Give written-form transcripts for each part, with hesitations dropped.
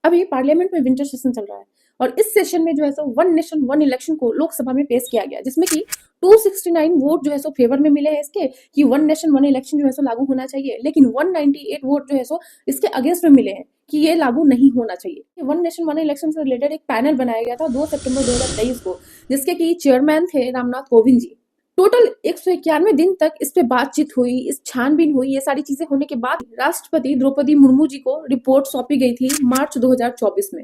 अभी पार्लियामेंट में winter session चल रहा है और इस सेशन में जो है so one nation one election को लोकसभा में पेश किया गया, जिसमें कि 269 वोट जो है सो फेवर में मिले हैं इसके कि वन नेशन वन इलेक्शन जो है सो लागू होना चाहिए, लेकिन 198 वोट जो है सो इसके अगेंस्ट में मिले हैं कि ये लागू नहीं होना चाहिए। वन नेशन वन इलेक्शन से रिलेटेड एक पैनल बनाया गया था 2 सितंबर 2023 को, जिसके कि चेयरमैन थे रामनाथ कोविंद जी। टोटल 191 दिन तक इस पे बातचीत हुई, इस छानबीन हुई, ये सारी चीजें होने के बाद राष्ट्रपति द्रौपदी मुर्मू जी को रिपोर्ट सौंपी गई थी मार्च 2024 में।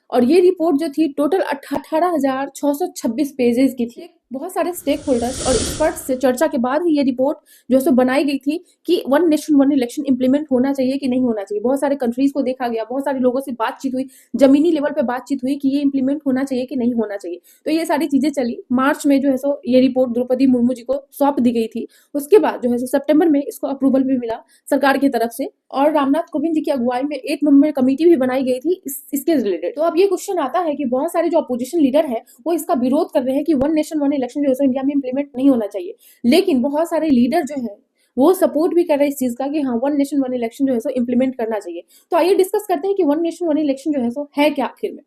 और ये रिपोर्ट जो थी टोटल 18,626 पेजेस की थी। बहुत सारे स्टेक होल्डर्स और एक्सपर्ट्स से चर्चा के बाद ये रिपोर्ट जो है बनाई गई थी कि one nation one election implement होना चाहिए कि नहीं होना चाहिए। बहुत सारे कंट्रीज को देखा गया, बहुत सारे लोगों से बातचीत हुई, जमीनी लेवल पे बातचीत हुई कि ये इंप्लीमेंट होना चाहिए कि नहीं होना चाहिए। तो ये सारी चीजें चली। मार्च में जो है ये रिपोर्ट द्रौपदी मुर्मू जी को सौंप दी गई थी। उसके बाद जो है सितंबर में इसको अप्रूवल भी मिला सरकार की तरफ से और रामनाथ कोविंद जी की अगुवाई में 8 मेंबर कमेटी भी बनाई गई थी इसके रिलेटेड। तो अब ये क्वेश्चन आता है कि बहुत सारे जो अपोजिशन लीडर है वो इसका विरोध कर रहे हैं कि वन नेशन वन इलेक्शन जो है इंडिया में इंप्लीमेंट नहीं होना चाहिए, लेकिन बहुत सारे लीडर जो है वो सपोर्ट भी कर रहे हैं इस चीज का कि हाँ वन नेशन वन इलेक्शन जो है इंप्लीमेंट करना चाहिए। तो आइए डिस्कस करते हैं कि वन नेशन वन इलेक्शन जो है क्या आखिर में।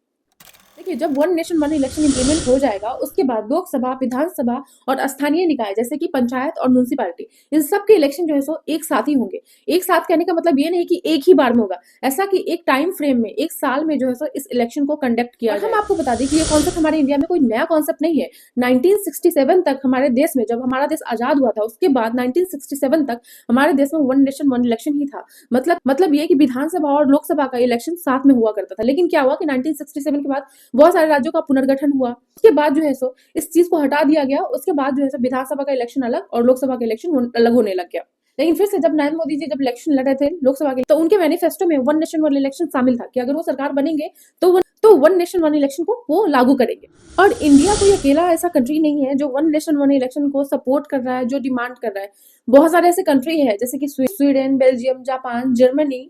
देखिए, जब one nation one election implement हो जाएगा उसके बाद लोकसभा, विधानसभा और स्थानीय निकाय जैसे कि पंचायत और म्युनिसिपैलिटी, इन सब के इलेक्शन जो है एक साथ ही होंगे। एक साथ कहने का मतलब ये नहीं कि एक ही बार में होगा, ऐसा कि एक टाइम फ्रेम में, एक साल में जो है इस इलेक्शन को कंडक्ट किया जाए। हम आपको बता दें कि ये कॉन्सेप्ट हमारे इंडिया में कोई नया कॉन्सेप्ट नहीं है। 1967 तक हमारे देश में, जब हमारा देश आजाद हुआ था उसके बाद 1967 तक हमारे देश में वन नेशन वन इलेक्शन ही था। मतलब ये कि विधानसभा और लोकसभा का इलेक्शन साथ में हुआ करता था। लेकिन क्या हुआ कि 1967 के बाद बहुत सारे राज्यों का पुनर्गठन हुआ, उसके बाद जो है इस चीज को हटा दिया गया। उसके बाद जो है विधानसभा का इलेक्शन अलग और लोकसभा का इलेक्शन अलग होने लग गया। लेकिन फिर से जब नरेंद्र मोदी जी जब इलेक्शन लड़ रहे थे लोकसभा के, तो उनके मैनिफेस्टो में वन नेशन वन इलेक्शन शामिल था कि अगर वो सरकार बनेंगे तो वन नेशन वन इलेक्शन को वो लागू करेंगे। और इंडिया कोई अकेला ऐसा कंट्री नहीं है जो वन नेशन वन इलेक्शन को सपोर्ट कर रहा है, जो डिमांड कर रहा है। बहुत सारे ऐसे कंट्री है जैसे कि Sweden, Belgium, Japan, Germany,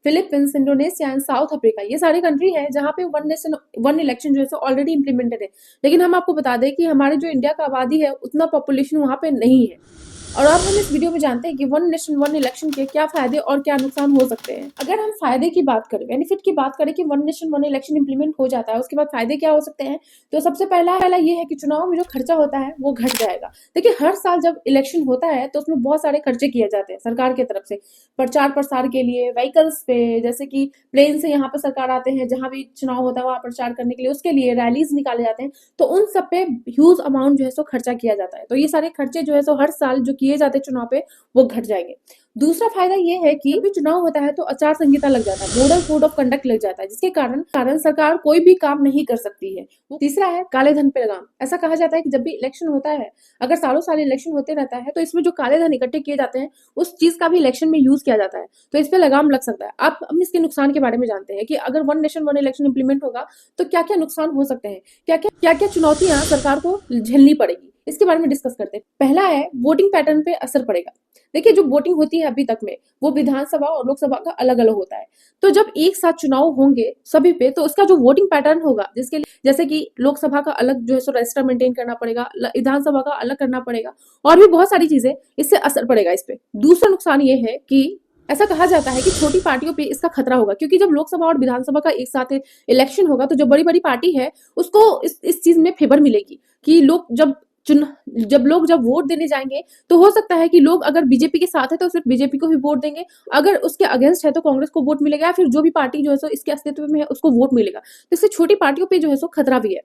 Philippines, Indonesia and south Africa, ये सारी कंट्री है जहाँ पे वन नेशन वन इलेक्शन जो है ऑलरेडी इंप्लीमेंटेड है। लेकिन हम आपको बता दें कि हमारे जो इंडिया का आबादी है उतना पॉपुलेशन वहाँ पे नहीं है। और अब हम इस वीडियो में जानते हैं कि वन नेशन वन इलेक्शन के क्या फायदे और क्या नुकसान हो सकते हैं। अगर हम फायदे की बात करें, बेनिफिट की बात करें कि one nation one election implement हो जाता है, उसके बाद फायदे क्या हो सकते हैं, तो सबसे पहला ये है कि चुनाव में जो खर्चा होता है वो घट जाएगा। देखिए, हर साल जब इलेक्शन होता है तो उसमें बहुत सारे खर्चे किए जाते हैं सरकार की तरफ से, प्रचार प्रसार के लिए, व्हीकल्स पे, जैसे कि प्लेन से यहाँ पे सरकार आते हैं, जहां भी चुनाव होता है वहां प्रचार करने के लिए, उसके लिए रैलीज निकाले जाते हैं, तो उन सब पे ह्यूज अमाउंट जो है खर्चा किया जाता है। तो ये सारे खर्चे जो है हर साल जो किए जाते हैं चुनाव पे वो घट जाएंगे। दूसरा फायदा ये है कि जब भी चुनाव होता है तो आचार संहिता लग जाता है, मॉडल कोड ऑफ कंडक्ट लग जाता है, जिसके कारण सरकार कोई भी काम नहीं कर सकती है। तीसरा है काले धन पे लगाम। ऐसा कहा जाता है कि जब भी इलेक्शन होता है, अगर सालों साल इलेक्शन होते रहता है, तो इसमें जो काले धन इकट्ठे किए जाते हैं उस चीज का भी इलेक्शन में यूज किया जाता है, तो इस पे लगाम लग सकता है। आप हम इसके नुकसान के बारे में जानते हैं कि अगर one nation one election implement होगा तो क्या क्या नुकसान हो सकते हैं, क्या क्या चुनौतियां सरकार को झेलनी पड़ेगी, इसके बारे में डिस्कस करते हैं। पहला है वोटिंग पैटर्न पे असर पड़ेगा। देखिए, जो वोटिंग होती है अभी तक में वो विधानसभा और लोकसभा का अलग अलग होता है। तो जब एक साथ चुनाव होंगे सभी पे, तो उसका जो वोटिंग पैटर्न होगा, जिसके लिए जैसे कि लोकसभा का अलग जो है रजिस्टर मेंटेन करना पड़ेगा, विधानसभा का अलग करना पड़ेगा, और भी बहुत सारी चीजें, इससे असर पड़ेगा इस पे। दूसरा नुकसान ये है कि ऐसा कहा जाता है कि छोटी पार्टियों पे इसका खतरा होगा, क्योंकि जब लोकसभा और विधानसभा का एक साथ इलेक्शन होगा तो जो बड़ी बड़ी पार्टी है उसको इस चीज में फेवर मिलेगी कि लोग जब वोट देने जाएंगे तो हो सकता है कि लोग अगर बीजेपी के साथ है तो सिर्फ बीजेपी को ही वोट देंगे, अगर उसके अगेंस्ट है तो कांग्रेस को वोट मिलेगा, या फिर जो भी पार्टी जो है इसके अस्तित्व में है उसको वोट मिलेगा। तो इससे छोटी पार्टियों पे जो है खतरा भी है।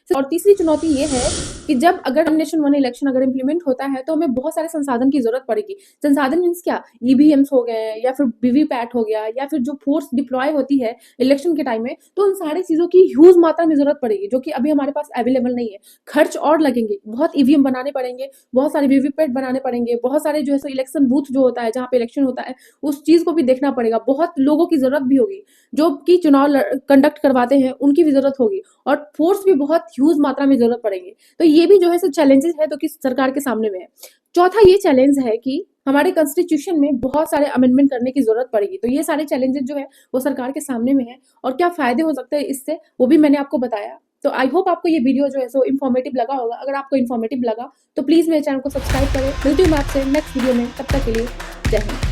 और तीसरी चुनौती ये है कि जब अगर वन नेशन वन इलेक्शन अगर इंप्लीमेंट होता है तो हमें बहुत सारे संसाधन की जरूरत पड़ेगी। संसाधन मीन्स क्या, ईवीएम्स हो गए, या फिर वीवीपैट हो गया, या फिर जो फोर्स डिप्लॉय होती है इलेक्शन के टाइम में, तो उन सारी चीजों की ह्यूज मात्रा में जरूरत पड़ेगी, जो कि अभी हमारे पास अवेलेबल नहीं है। खर्च और लगेंगे, बहुत ईवीएम बनाने पड़ेंगे, बहुत सारे वीवीपैट बनाने पड़ेंगे, बहुत सारे जो है इलेक्शन बूथ जो होता है जहाँ पे इलेक्शन होता है उस चीज को भी देखना पड़ेगा, बहुत लोगों की जरूरत भी होगी, जो कि चुनाव कंडक्ट करवाते हैं उनकी भी जरूरत होगी, और फोर्स भी बहुत ह्यूज मात्रा में जरूरत पड़ेगी। तो ये भी जो है चैलेंजेस है जो कि सरकार के सामने में है। चौथा ये चैलेंज है कि हमारे कॉन्स्टिट्यूशन में बहुत सारे अमेंडमेंट करने की जरूरत पड़ेगी। तो ये सारे चैलेंजेस जो है वो सरकार के सामने में है, और क्या फायदे हो सकते हैं इससे वो भी मैंने आपको बताया। तो आई होप आपको ये वीडियो जो है सो इन्फॉर्मेटिव लगा होगा। अगर आपको इन्फॉर्मेटिव लगा तो प्लीज मेरे चैनल को सब्सक्राइब करें। मिलती हूँ मैं आपसे नेक्स्ट वीडियो में, तब तक के लिए जय हिंद।